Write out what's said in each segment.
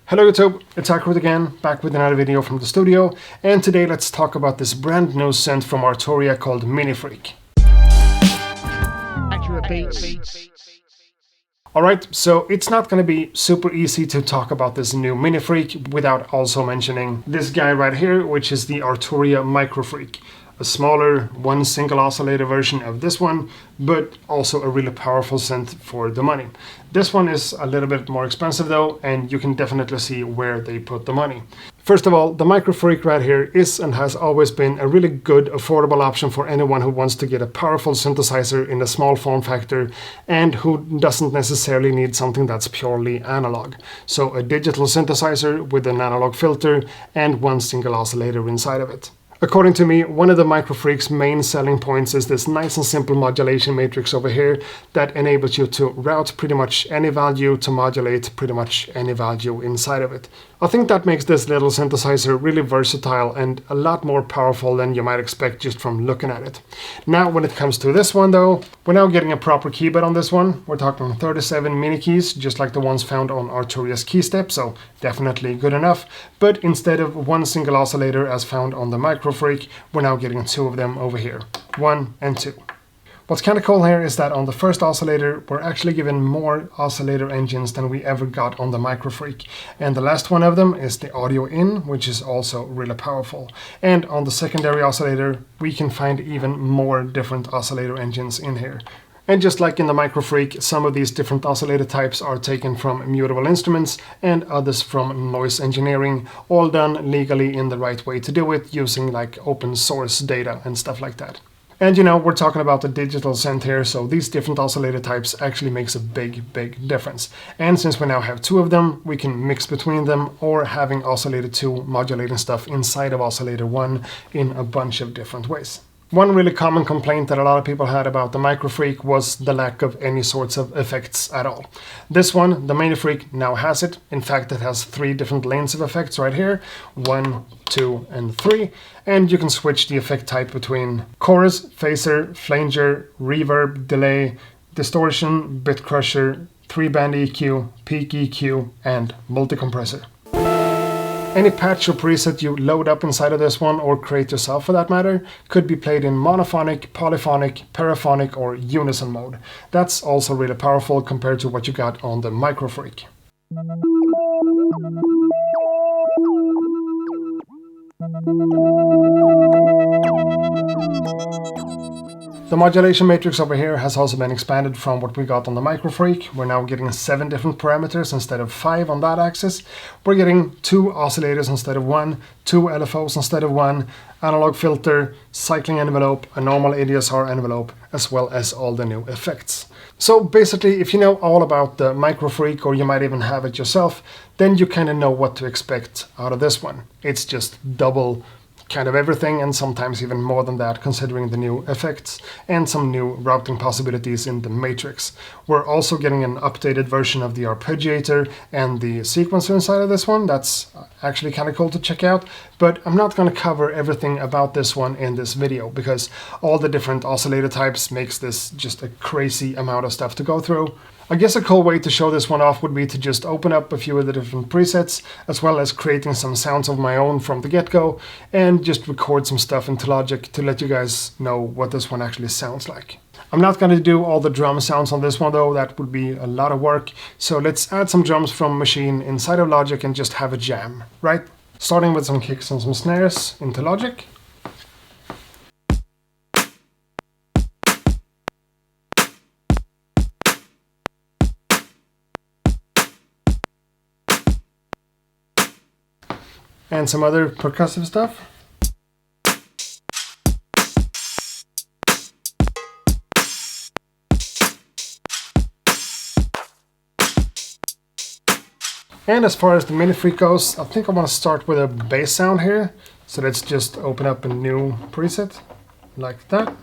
Hello YouTube, it's Acoustic again, back with another video from the studio, and today let's talk about this brand new synth from Arturia called MiniFreak. Alright, so it's not going to be super easy to talk about this new MiniFreak without also mentioning this guy right here, which is the Arturia MicroFreak. A smaller, one single oscillator version of this one, but also a really powerful synth for the money. This one is a little bit more expensive though, and you can definitely see where they put the money. First of all, the MicroFreak right here is and has always been a really good, affordable option for anyone who wants to get a powerful synthesizer in a small form factor and who doesn't necessarily need something that's purely analog. So a digital synthesizer with an analog filter and one single oscillator inside of it. According to me, one of the MicroFreak's main selling points is this nice and simple modulation matrix over here that enables you to route pretty much any value to modulate pretty much any value inside of it. I think that makes this little synthesizer really versatile and a lot more powerful than you might expect just from looking at it. Now when it comes to this one though, we're now getting a proper keybed on this one. We're talking 37 mini keys, just like the ones found on Arturia's keystep, so definitely good enough. But instead of one single oscillator as found on the MicroFreak, we're now getting two of them over here, 1 and 2. What's kind of cool here is that on the first oscillator, we're actually given more oscillator engines than we ever got on the MicroFreak. And the last one of them is the audio in, which is also really powerful. And on the secondary oscillator, we can find even more different oscillator engines in here. And just like in the MicroFreak, some of these different oscillator types are taken from mutable instruments and others from noise engineering, all done legally in the right way to do it, using like open source data and stuff like that. And you know, we're talking about the digital synth here, so these different oscillator types actually makes a big difference. And since we now have two of them, we can mix between them or having oscillator 2 modulating stuff inside of oscillator 1 in a bunch of different ways. One really common complaint that a lot of people had about the MicroFreak was the lack of any sorts of effects at all. This one, the MiniFreak, now has it. In fact, it has 3 different lanes of effects right here, 1, 2, and 3. And you can switch the effect type between chorus, phaser, flanger, reverb, delay, distortion, bit crusher, 3-band EQ, peak EQ, and multi-compressor. Any patch or preset you load up inside of this one, or create yourself for that matter, could be played in monophonic, polyphonic, paraphonic, or unison mode. That's also really powerful compared to what you got on the MicroFreak. The modulation matrix over here has also been expanded from what we got on the MicroFreak. We're now getting 7 different parameters instead of 5 on that axis. We're getting 2 oscillators instead of 1, 2 LFOs instead of 1, analog filter, cycling envelope, a normal ADSR envelope, as well as all the new effects. So basically, if you know all about the MicroFreak, or you might even have it yourself, then you kind of know what to expect out of this one. It's just double kind of everything, and sometimes even more than that, considering the new effects and some new routing possibilities in the matrix. We're also getting an updated version of the arpeggiator and the sequencer inside of this one. That's actually kind of cool to check out, but I'm not going to cover everything about this one in this video because all the different oscillator types makes this just a crazy amount of stuff to go through. I guess a cool way to show this one off would be to just open up a few of the different presets, as well as creating some sounds of my own from the get-go, and just record some stuff into Logic to let you guys know what this one actually sounds like. I'm not going to do all the drum sounds on this one though, that would be a lot of work, so let's add some drums from Machine inside of Logic and just have a jam, right? Starting with some kicks and some snares into Logic. And some other percussive stuff. And as far as the MiniFreak goes, I think I want to start with a bass sound here. So let's just open up a new preset like that.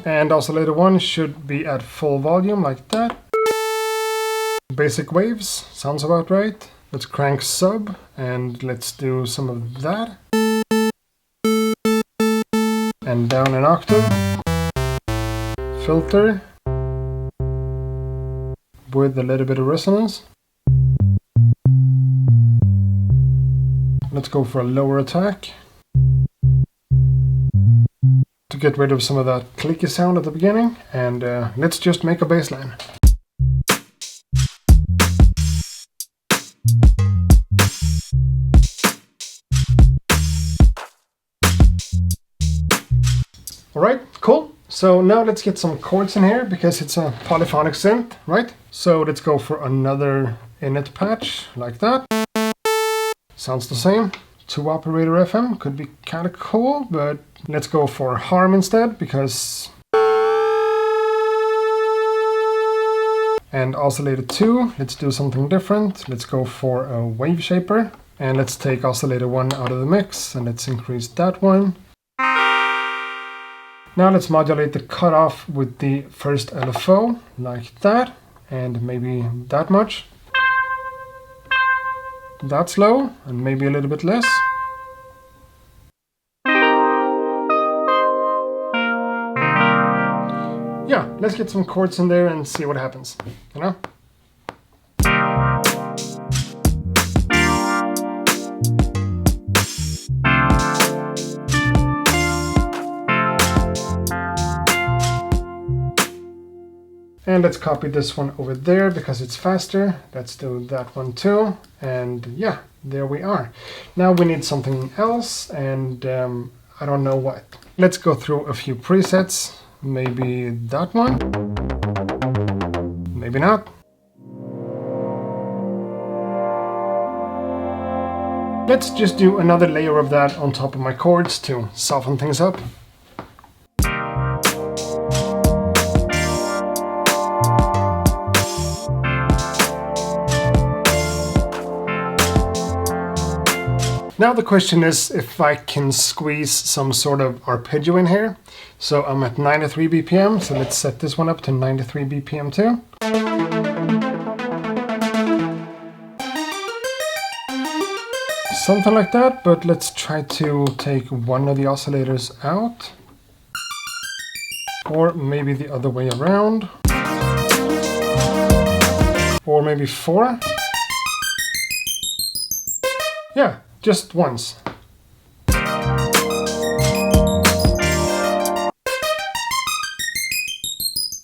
And oscillator 1 should be at full volume like that. Basic waves, sounds about right. Let's crank sub and let's do some of that. And down an octave. Filter. with a little bit of resonance. let's go for a lower attack to get rid of some of that clicky sound at the beginning, and let's just make a bass line. Alright, cool. So now let's get some chords in here because it's a polyphonic synth, right? So let's go for another init patch like that. Sounds the same. 2 operator FM could be kind of cool, but let's go for harm instead because... And oscillator 2, let's do something different. Let's go for a wave shaper. And let's take oscillator 1 out of the mix and let's increase that one. Now let's modulate the cutoff with the first LFO, like that, and maybe that much. That's low, and maybe a little bit less. Yeah, let's get some chords in there and see what happens, you know? And let's copy this one over there because it's faster. Let's do that one too. And yeah, there we are. Now we need something else, and I don't know what. Let's go through a few presets. Maybe that one. Maybe not. Let's just do another layer of that on top of my chords to soften things up. Now the question is if I can squeeze some sort of arpeggio in here. So I'm at 93 BPM, so let's set this one up to 93 BPM too. Something like that, but let's try to take one of the oscillators out. Or maybe the other way around. Or maybe 4. Yeah. Just once.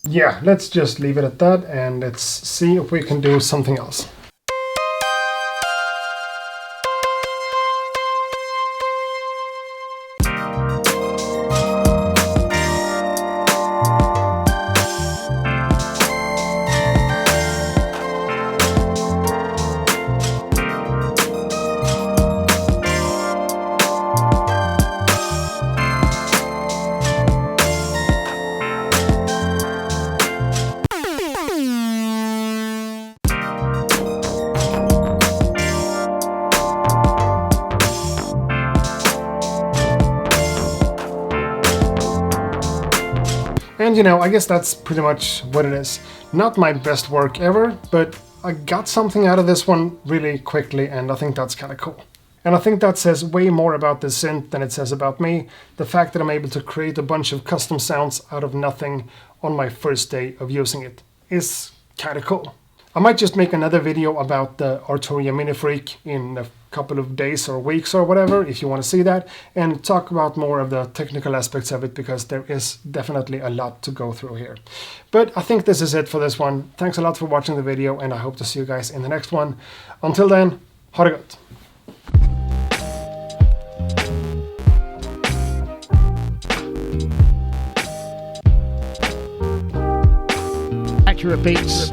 Yeah, let's just leave it at that and let's see if we can do something else. And you know, I guess that's pretty much what it is. Not my best work ever, but I got something out of this one really quickly, and I think that's kind of cool. And I think that says way more about this synth than it says about me. The fact that I'm able to create a bunch of custom sounds out of nothing on my first day of using it is kind of cool. I might just make another video about the Arturia MiniFreak in a couple of days or weeks or whatever, if you want to see that, and talk about more of the technical aspects of it, because there is definitely a lot to go through here. But I think this is it for this one. Thanks a lot for watching the video, and I hope to see you guys in the next one. Until then, ha det gott! Accurate beats.